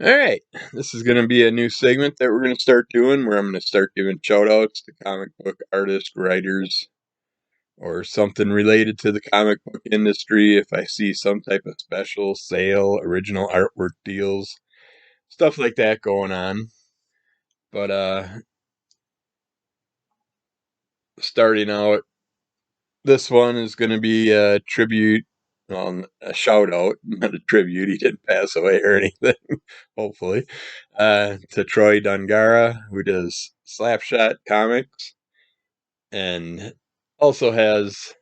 Alright, this is going to be a new segment that we're going to start doing where I'm going to start giving shout outs to comic book artists, writers, or something related to the comic book industry. If I see some type of special sale, original artwork deals, stuff like that going on. But starting out, this one is going to be a tribute, a shout out, not a tribute. He didn't pass away or anything, hopefully, to Troy Dongarra, who does Slapshot comics and also has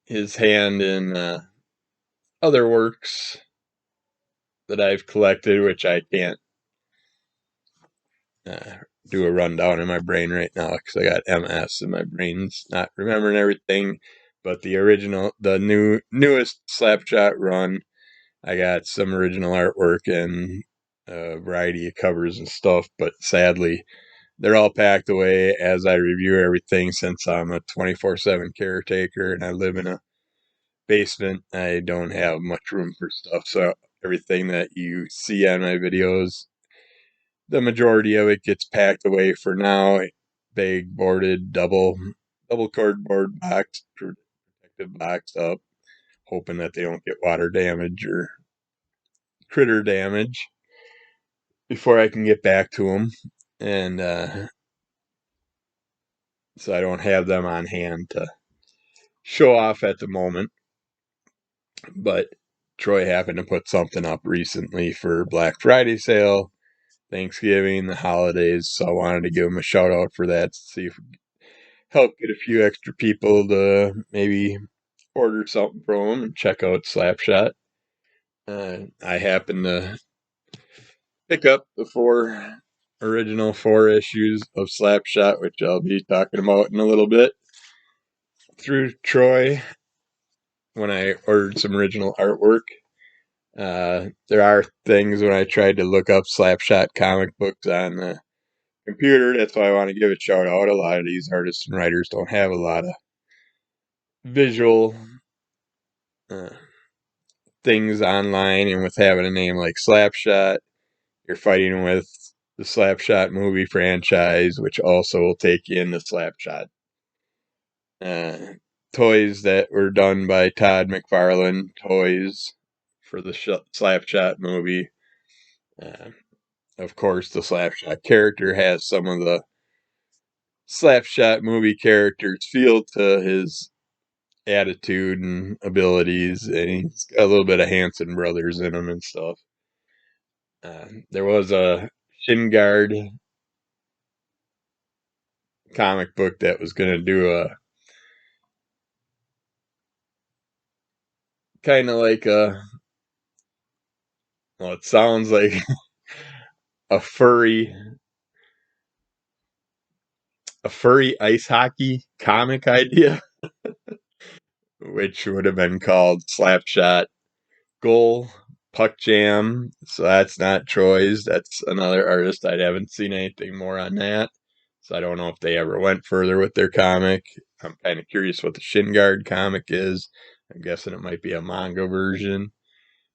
his hand in other works that I've collected, which I can't do a rundown in my brain right now because I got MS and my brain's not remembering everything. But the newest Slapshot run, I got some original artwork and a variety of covers and stuff. But sadly, they're all packed away as I review everything since I'm a 24/7 caretaker and I live in a basement. I don't have much room for stuff. So everything that you see on my videos, the majority of it gets packed away for now. Big boarded, double cardboard box, protective boxed up, hoping that they don't get water damage or critter damage before I can get back to them. And so I don't have them on hand to show off at the moment. But Troy happened to put something up recently for Black Friday sale, Thanksgiving, the holidays, so I wanted to give him a shout out for that, to see if we could help get a few extra people to maybe order something from him and check out Slapshot. I happened to pick up the original four issues of Slapshot, which I'll be talking about in a little bit, through Troy when I ordered some original artwork. There are things when I tried to look up Slapshot comic books on the computer. That's why I want to give a shout out. A lot of these artists and writers don't have a lot of visual uh, things online, and with having a name like Slapshot, you're fighting with the Slapshot movie franchise, which also will take you into Slapshot. Toys that were done by Todd McFarlane, toys for the Slapshot movie. Of course, the Slapshot character has some of the Slapshot movie characters' feel to his attitude and abilities, and he's got a little bit of Hanson Brothers in him and stuff. There was a Shin Guard comic book that was going to do a kind of like well, it sounds like a furry ice hockey comic idea, which would have been called Slapshot Goal Puck Jam. So that's not Troy's. That's another artist. I haven't seen anything more on that. So I don't know if they ever went further with their comic. I'm kind of curious what the Shin Guard comic is. I'm guessing it might be a manga version.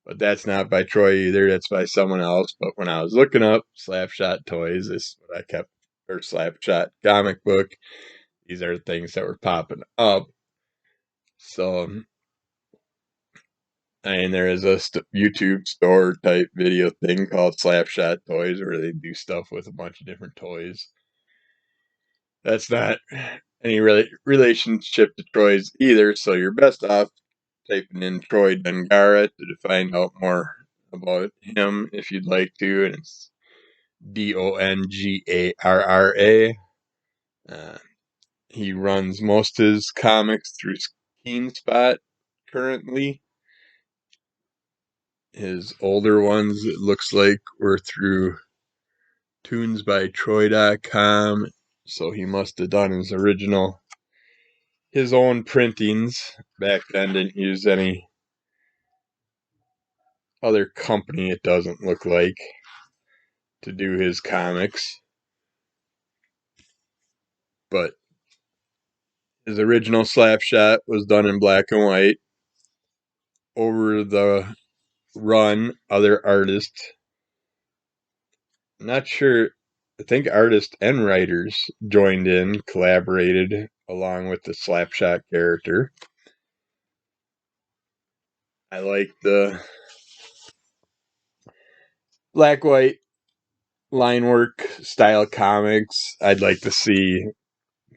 But that's not by Troy either. That's by someone else. But when I was looking up Slapshot toys, this is what I kept, or Slapshot comic book. These are things that were popping up. So, and there is a YouTube store type video thing called Slapshot Toys where they do stuff with a bunch of different toys. That's not any relationship to Troy's either. So you're best off typing in Troy Dongarra to find out more about him if you'd like to. And it's Dongarra. He runs most of his comics through Keenspot currently. His older ones, it looks like, were through tunesbytroy.com. So he must have done his own printings. Back then, didn't use any other company, it doesn't look like, to do his comics. But his original Slapshot was done in black and white. Over the run, other artists. Not sure. I think artists and writers joined in, collaborated along with the Slapshot character. I like the black white line work style comics. I'd like to see,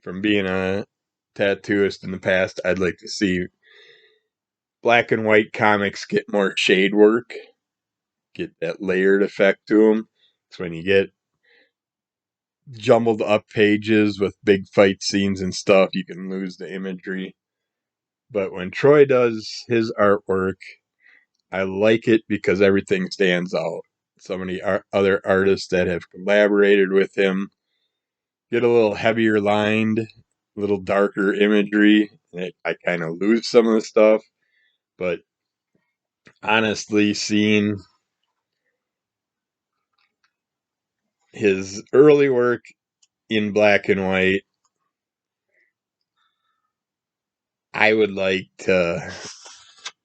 from being a tattooist in the past, I'd like to see black and white comics get more shade work, get that layered effect to them. So when you get jumbled up pages with big fight scenes and stuff, you can lose the imagery. But when Troy does his artwork, I like it because everything stands out. So many other artists that have collaborated with him get a little heavier lined, a little darker imagery. I kind of lose some of the stuff, but honestly, seeing his early work in black and white, I would like to,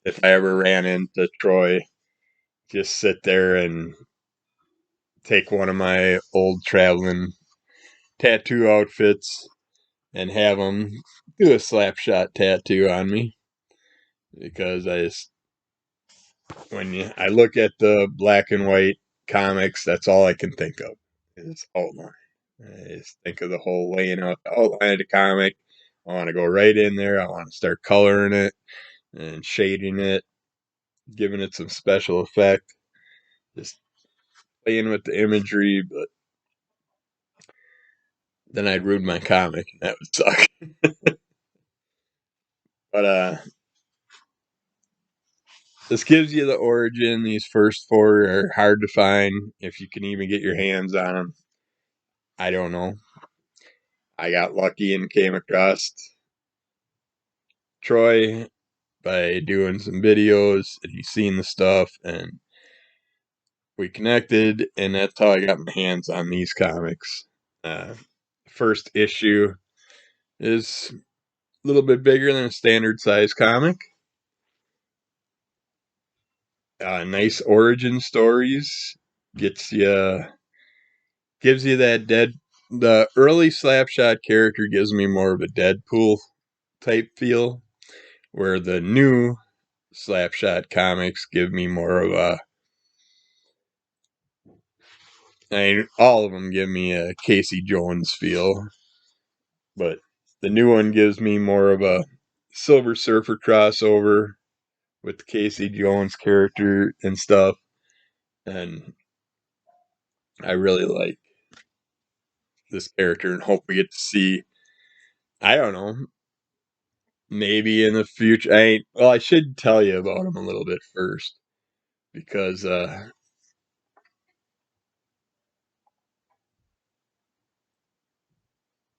if I ever ran into Troy, just sit there and take one of my old traveling tattoo outfits and have him do a Slapshot tattoo on me. Because I look at the black and white comics, that's all I can think of is outline. I just think of the whole laying out the outline of the comic. I want to go right in there. I want to start coloring it and shading it, giving it some special effect, just playing with the imagery. But then I'd ruin my comic, and that would suck. But this gives you the origin. These first four are hard to find if you can even get your hands on them. I don't know. I got lucky and came across Troy by doing some videos, and he's seen the stuff, and we connected, and that's how I got my hands on these comics. First issue is a little bit bigger than a standard size comic. Nice origin stories. Gives you that the early Slapshot character gives me more of a Deadpool type feel, where the new Slapshot comics give me more of all of them give me a Casey Jones feel, but the new one gives me more of a Silver Surfer crossover with the Casey Jones character and stuff, and I really like this character and hope we get to see, I don't know, maybe in the future. I should tell you about him a little bit first, because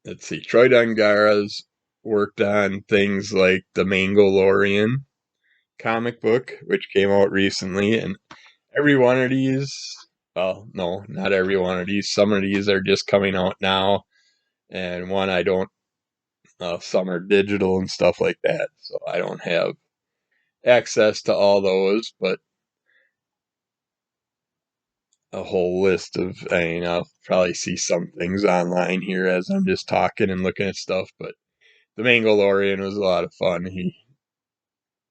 let's see, Troy Dongarra's worked on things like the Mangolorian comic book, which came out recently, and every one of these, well, no, not every one of these, some of these are just coming out now, and one I don't, some are digital and stuff like that, so I don't have access to all those, but a whole list of, I'll probably see some things online here as I'm just talking and looking at stuff, but the Mangolorian was a lot of fun.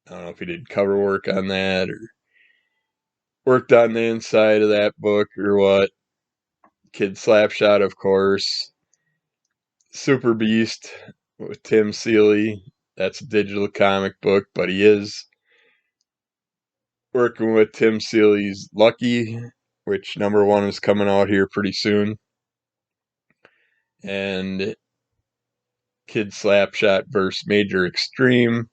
I don't know if he did cover work on that or worked on the inside of that book or what. Kid Slapshot, of course. Super Beast with Tim Seeley. That's a digital comic book, but he is working with Tim Seeley's Lucky, which #1 is coming out here pretty soon. And Kid Slapshot vs. Major Extreme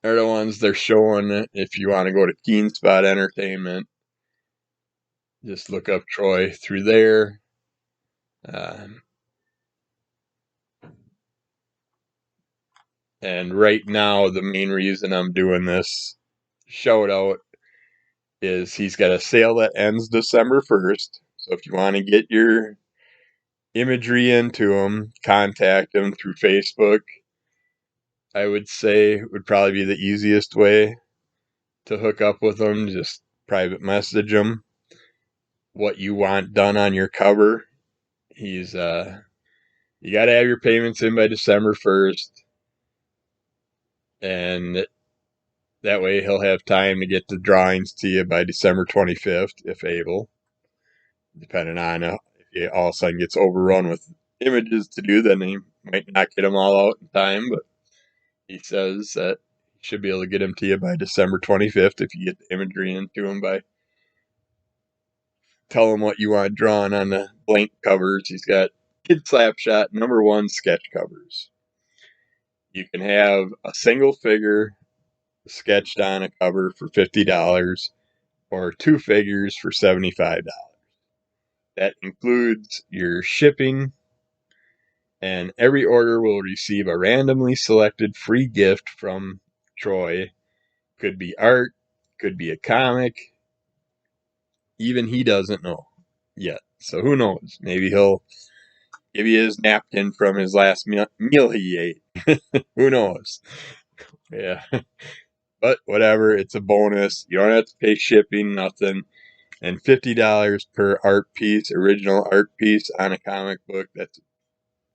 are the ones they're showing. If you want to go to Keen Spot Entertainment, just look up Troy through there. And right now, the main reason I'm doing this shout out is he's got a sale that ends December 1st. So if you want to get your imagery into him, contact him through Facebook. I would say would probably be the easiest way. to hook up with him, just private message him what you want done on your cover. He's you got to have your payments in by December 1st, and that way he'll have time to get the drawings to you by December 25th, if able. Depending on if he all of a sudden gets overrun with images to do, then he might not get them all out in time, but he says that he should be able to get them to you by December 25th if you get the imagery into him by tell him what you want drawn on the blank covers. He's got Kid Slapshot #1 sketch covers. You can have a single figure sketched on a cover for $50 or 2 figures for $75. That includes your shipping, and every order will receive a randomly selected free gift from Troy. Could be art, could be a comic. Even he doesn't know yet. So who knows? Maybe he'll give you his napkin from his last meal he ate. Who knows? Yeah. But whatever, it's a bonus. You don't have to pay shipping, nothing. And $50 per art piece, original art piece on a comic book. That's a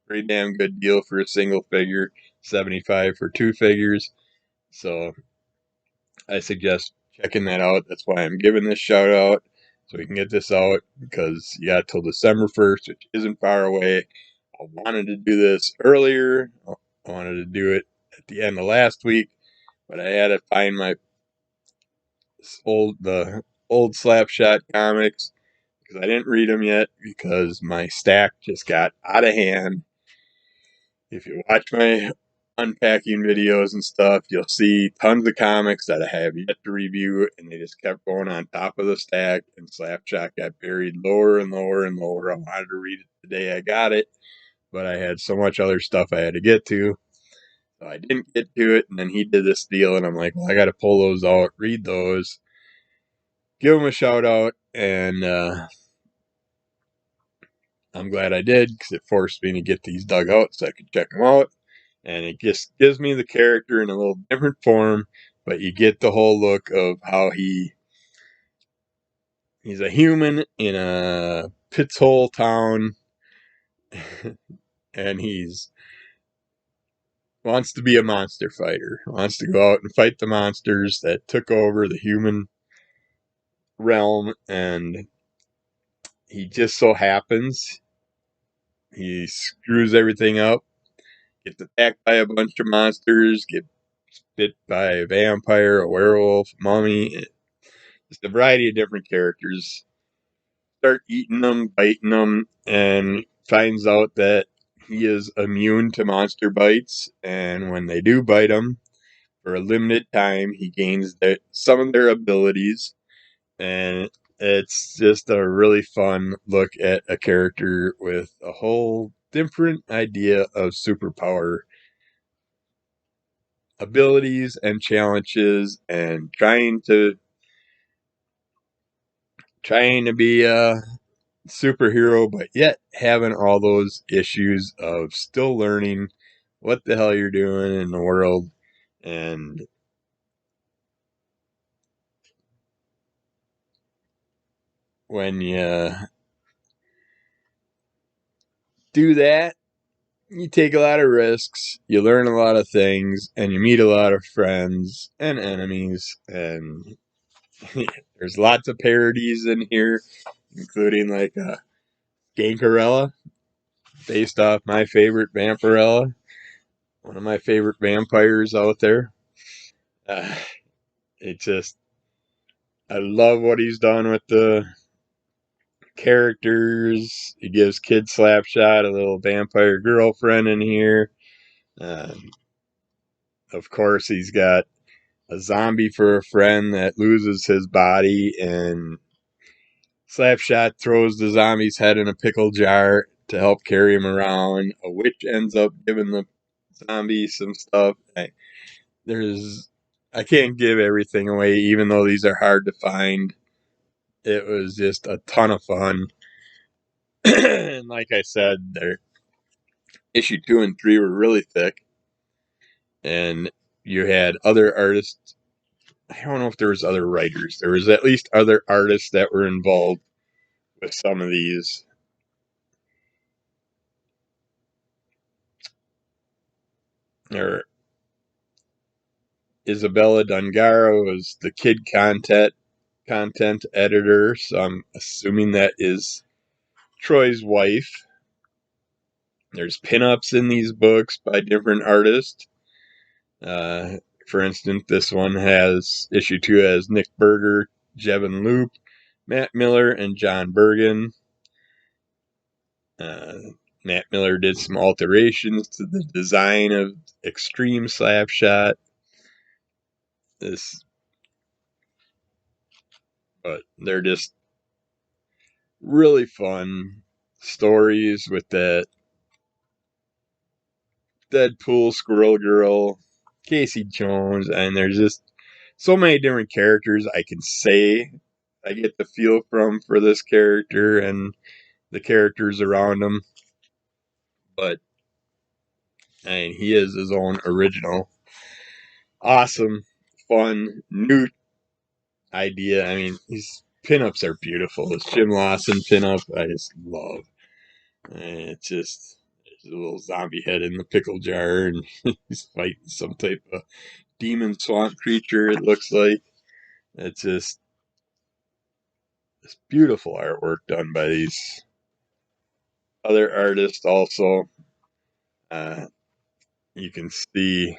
pretty damn good deal for a single figure. $75 for 2 figures. So I suggest checking that out. That's why I'm giving this shout out, so we can get this out, because you got till December 1st, which isn't far away. I wanted to do this earlier. I wanted to do it at the end of last week, but I had to find the old Slapshot comics, because I didn't read them yet because my stack just got out of hand. If you watch my unpacking videos and stuff, you'll see tons of comics that I have yet to review, and they just kept going on top of the stack, and Slapshot got buried lower and lower and lower. I wanted to read it the day I got it, but I had so much other stuff I had to get to, so I didn't get to it. And then he did this deal, and I'm like, well, I got to pull those out, read those, give him a shout out, and I'm glad I did, because it forced me to get these dug out so I could check them out. And it just gives me the character in a little different form, but you get the whole look of how he's a human in a pits hole town, and he's wants to be a monster fighter, wants to go out and fight the monsters that took over the human realm. And he just so happens he screws everything up, gets attacked by a bunch of monsters, gets bit by a vampire, a werewolf, mummy, just a variety of different characters. Start eating them, biting them, and finds out that he is immune to monster bites. And when they do bite him, for a limited time, he gains some of their abilities. And it's just a really fun look at a character with a whole different idea of superpower abilities and challenges, and trying to be a superhero, but yet having all those issues of still learning what the hell you're doing in the world. And when you do that, you take a lot of risks, you learn a lot of things, and you meet a lot of friends and enemies. And there's lots of parodies in here, including like Gankarella, based off my favorite Vampirella, one of my favorite vampires out there. Uh, it just, I love what he's done with the characters. He gives Kid Slapshot a little vampire girlfriend in here. Of course, he's got a zombie for a friend that loses his body, and Slapshot throws the zombie's head in a pickle jar to help carry him around. A witch ends up giving the zombie some stuff. I can't give everything away, even though these are hard to find. It was just a ton of fun. And like I said, their issue 2 and 3 were really thick, and you had other artists I don't know if there was other writers. There was at least other artists that were involved with some of these. Isabella Dongarra was the kid content editor, so I'm assuming that is Troy's wife. There's pinups in these books by different artists. Uh, for instance, this one has issue 2 has Nick Berger, Jevin Loop, Matt Miller, and John Bergen. Uh, Matt Miller did some alterations to the design of Extreme Slapshot. This, but they're just really fun stories with that Deadpool, Squirrel Girl, Casey Jones, and there's just so many different characters I can say I get the feel from for this character and the characters around him. But I mean, he is his own original, awesome, fun, new idea. I mean, his pinups are beautiful. This Jim Lawson pinup, I just love. And it's just there's a little zombie head in the pickle jar, and he's fighting some type of demon swamp creature. It looks like it's beautiful artwork done by these other artists. Also, uh, you can see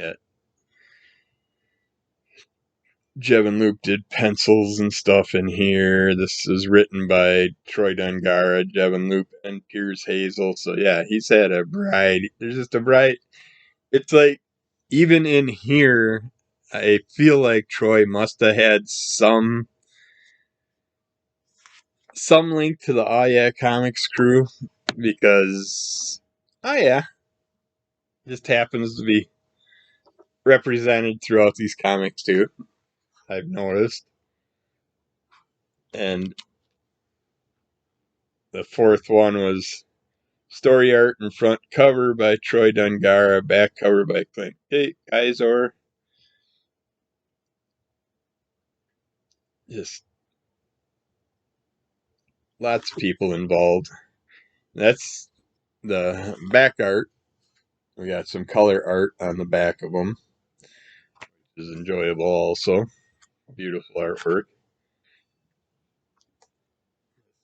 that Jevin Loop did pencils and stuff in here. This is written by Troy Dongarra, Jevin Loop, and Piers Hazel. So yeah, he's had a variety. There's just a variety. It's like even in here, I feel like Troy must have had some link to the Oh Yeah Comics crew because Oh Yeah just happens to be represented throughout these comics too. I've noticed. And the fourth one was story art and front cover by Troy Dongarra, back cover by Clint Kaiser. Just lots of people involved. That's the back art. We got some color art on the back of them, which is enjoyable also. Beautiful artwork.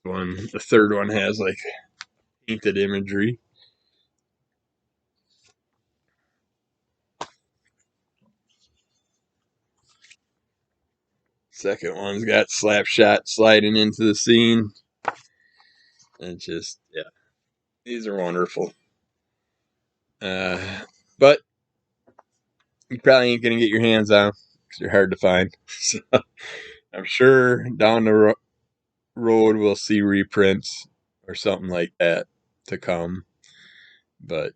The third one has like painted imagery. Second one's got Slapshot sliding into the scene. And just, yeah, these are wonderful. Uh, but you probably ain't going to get your hands on because they're hard to find. So I'm sure down the road we'll see reprints or something like that to come. But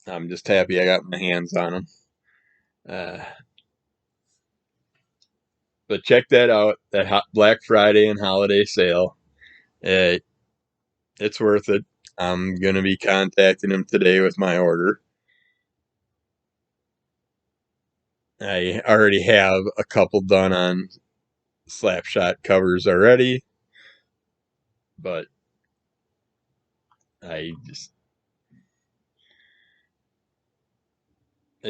I'm just happy I got my hands on them. Uh, but check that out, that Black Friday and holiday sale. Uh, it's worth it. I'm going to be contacting him today with my order. I already have a couple done on Slapshot covers already, but I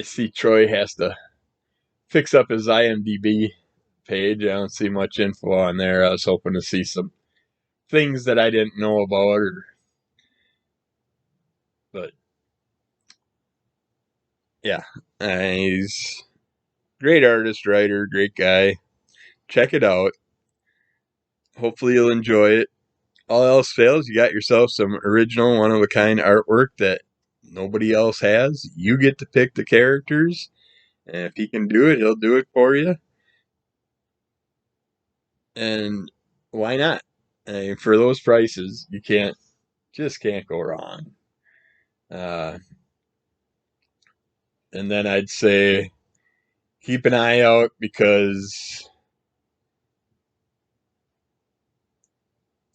see Troy has to fix up his IMDb page. I don't see much info on there. I was hoping to see some things that I didn't know about, but yeah, he's great artist, writer, great guy. Check it out. Hopefully you'll enjoy it. All else fails, you got yourself some original, one of a kind artwork that nobody else has. You get to pick the characters, and if he can do it, he'll do it for you. And why not? I mean, for those prices, you can't go wrong. Uh, and then I'd say keep an eye out because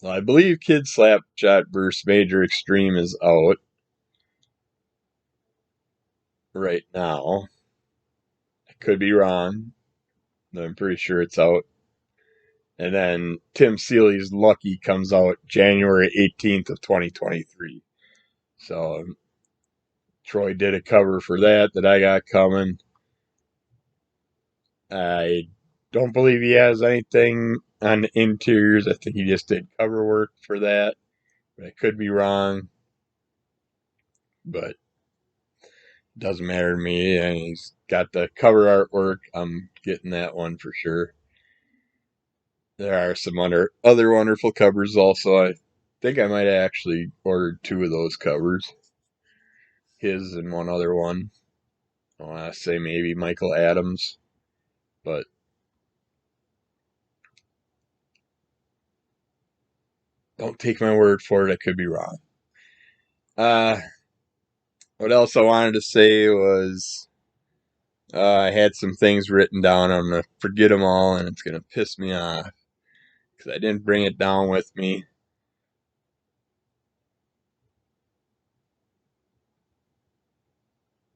Well, I believe Kid Slapshot vs. Major Extreme is out right now. I could be wrong, but I'm pretty sure it's out. And then Tim Seeley's Lucky comes out January 18th of 2023. So Troy did a cover for that I got coming. I don't believe he has anything on the interiors. I think he just did cover work for that. But I could be wrong. But it doesn't matter to me. And he's got the cover artwork. I'm getting that one for sure. There are some other wonderful covers also. I think I might have actually ordered 2 of those covers. His and one other one. I want to say maybe Michael Adams. But don't take my word for it. I could be wrong. Uh, what else I wanted to say was I had some things written down. I'm going to forget them all, and it's going to piss me off because I didn't bring it down with me.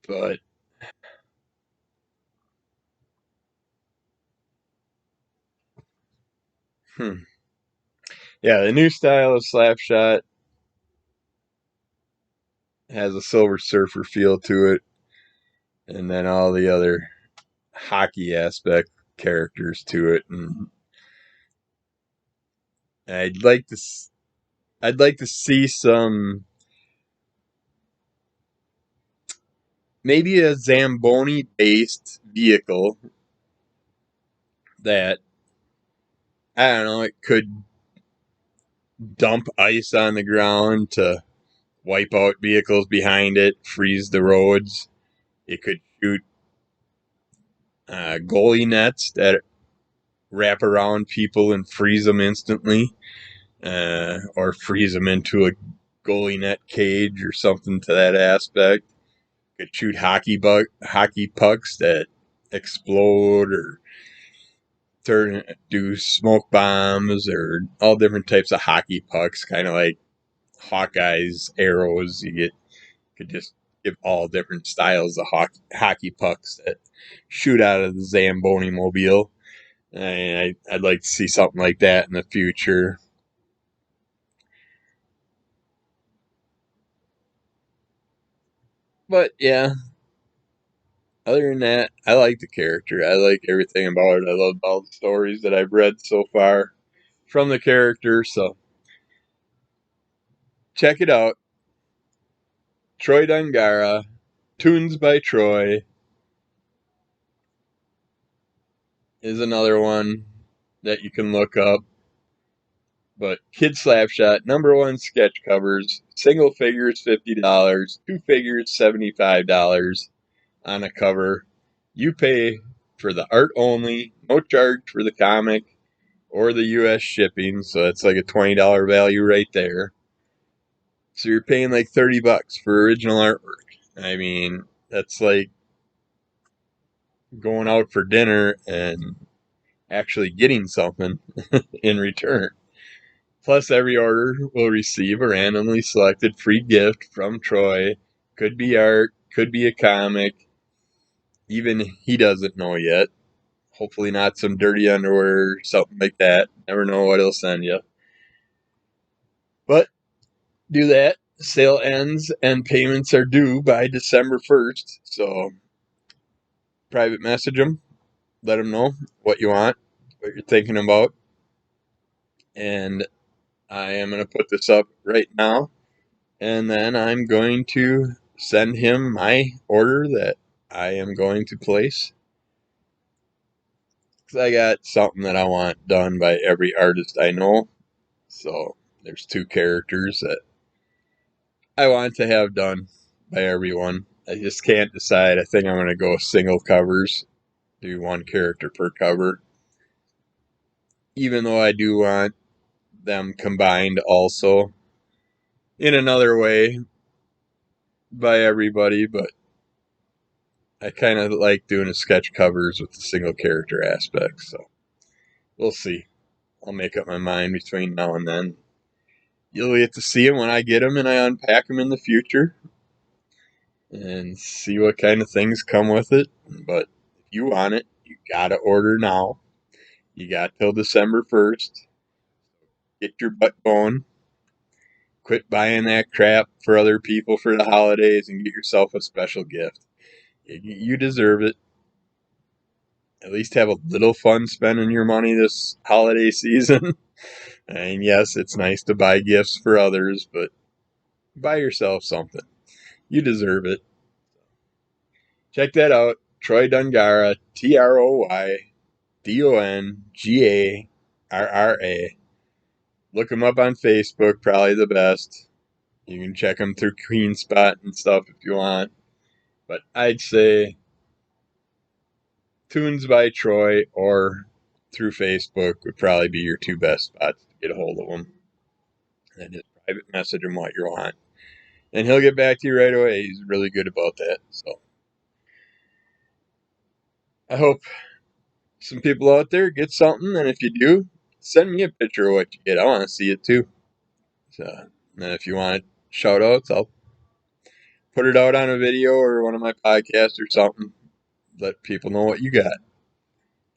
But, yeah, the new style of Slapshot has a Silver Surfer feel to it, and then all the other hockey aspect characters to it. And I'd like to, I'd like to see some, maybe a Zamboni based vehicle that, I don't know, it could dump ice on the ground to wipe out vehicles behind it, freeze the roads. It could shoot goalie nets that wrap around people and freeze them instantly, or freeze them into a goalie net cage or something to that aspect. It could shoot hockey pucks that explode, or do smoke bombs, or all different types of hockey pucks, kind of like Hawkeye's arrows. You could just give all different styles of hockey pucks that shoot out of the Zamboni mobile. And I'd like to see something like that in the future. But yeah, other than that, I like the character. I like everything about it. I love all the stories that I've read so far from the character. So check it out. Troy Dongarra, Tunes by Troy, is another one that you can look up. But Kid Slapshot, #1 sketch covers, single figures $50, two figures $75 on a cover. You pay for the art only, no charge for the comic or the US shipping, so that's like a $20 value right there. So you're paying like $30 for original artwork. I mean, that's like going out for dinner and actually getting something in return. Plus, every order will receive a randomly selected free gift from Troy. Could be art, could be a comic. Even he doesn't know yet. Hopefully, not some dirty underwear or something like that. Never know what he'll send you. But do that. Sale ends and payments are due by December 1st. So, private message them. Let them know what you want, what you're thinking about. And I am going to put this up right now. And then I'm going to send him my order that I am going to place. Because I got something that I want done by every artist I know. So there's 2 characters that I want to have done by everyone. I just can't decide. I think I'm going to go single covers, do 1 character per cover. Even though I do want them combined also in another way by everybody, but I kind of like doing the sketch covers with the single character aspect, so we'll see. I'll make up my mind between now and then. You'll get to see them when I get them and I unpack them in the future and see what kind of things come with it. But if you want it, you gotta order now. You got till December 1st. Get your butt going. Quit buying that crap for other people for the holidays and get yourself a special gift. You deserve it. At least have a little fun spending your money this holiday season. And yes, it's nice to buy gifts for others, but buy yourself something. You deserve it. Check that out. Troy Dongarra, TROYDONGARRA. Look him up on Facebook, probably the best. You can check him through Queen Spot and stuff if you want. But I'd say Tunes by Troy or through Facebook would probably be your two best spots to get a hold of him. And just private message him what you want. And he'll get back to you right away. He's really good about that. So I hope some people out there get something. And if you do, send me a picture of what you get. I want to see it too. So, and if you want shout outs, I'll put it out on a video or one of my podcasts or something. Let people know what you got.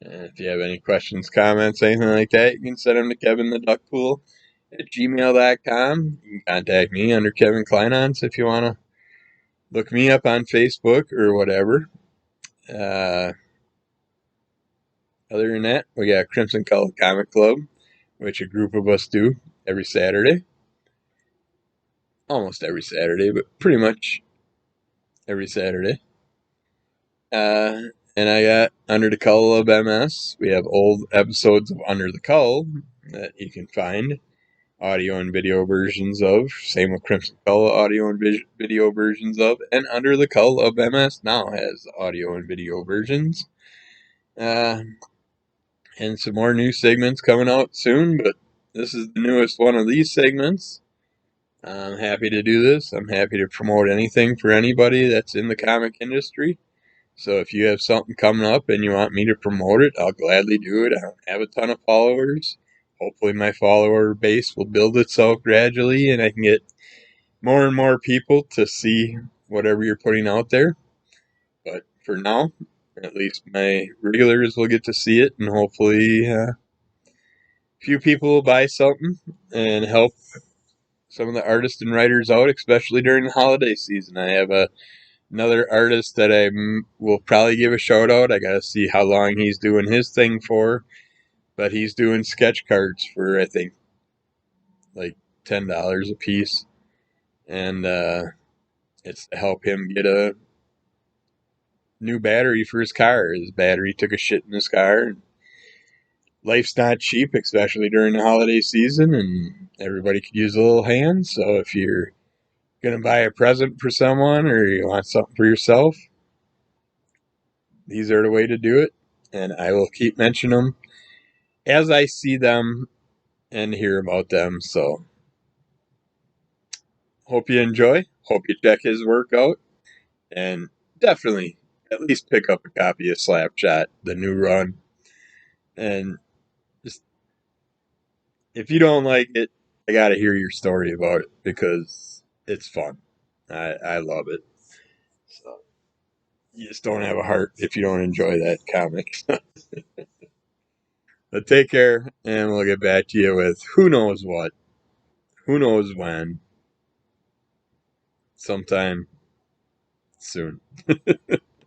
And if you have any questions, comments, anything like that, you can send them to kevintheduckpool at gmail.com. You can contact me under Kevin Kleinons if you want to look me up on Facebook or whatever. Other than that, we got Crimson Color Comic Club, which a group of us do every Saturday. Almost every Saturday, but pretty much every Saturday. And I got Under the Cull of MS. We have old episodes of Under the Cull that you can find audio and video versions of. Same with Crimson Cull, audio and video versions of. And Under the Cull of MS now has audio and video versions. And some more new segments coming out soon, but this is the newest one of these segments. I'm happy to do this. I'm happy to promote anything for anybody that's in the comic industry. So if you have something coming up and you want me to promote it, I'll gladly do it. I don't have a ton of followers. Hopefully my follower base will build itself gradually and I can get more and more people to see whatever you're putting out there. But for now, at least my regulars will get to see it, and hopefully a few people will buy something and help some of the artists and writers out, especially during the holiday season. I have another artist that I will probably give a shout out. I gotta see how long he's doing his thing for, but he's doing sketch cards for I think like $10 a piece, and it's to help him get a new battery for his car. His battery took a shit in his car. And life's not cheap, especially during the holiday season, and everybody could use a little hand. So if you're gonna buy a present for someone or you want something for yourself, these are the way to do it. And I will keep mentioning them as I see them and hear about them. So hope you enjoy. Hope you check his work out. And definitely at least pick up a copy of Slapshot, the new run. And just if you don't like it, I gotta hear your story about it because it's fun. I love it. So you just don't have a heart if you don't enjoy that comic. But take care, and we'll get back to you with who knows what, who knows when, sometime soon.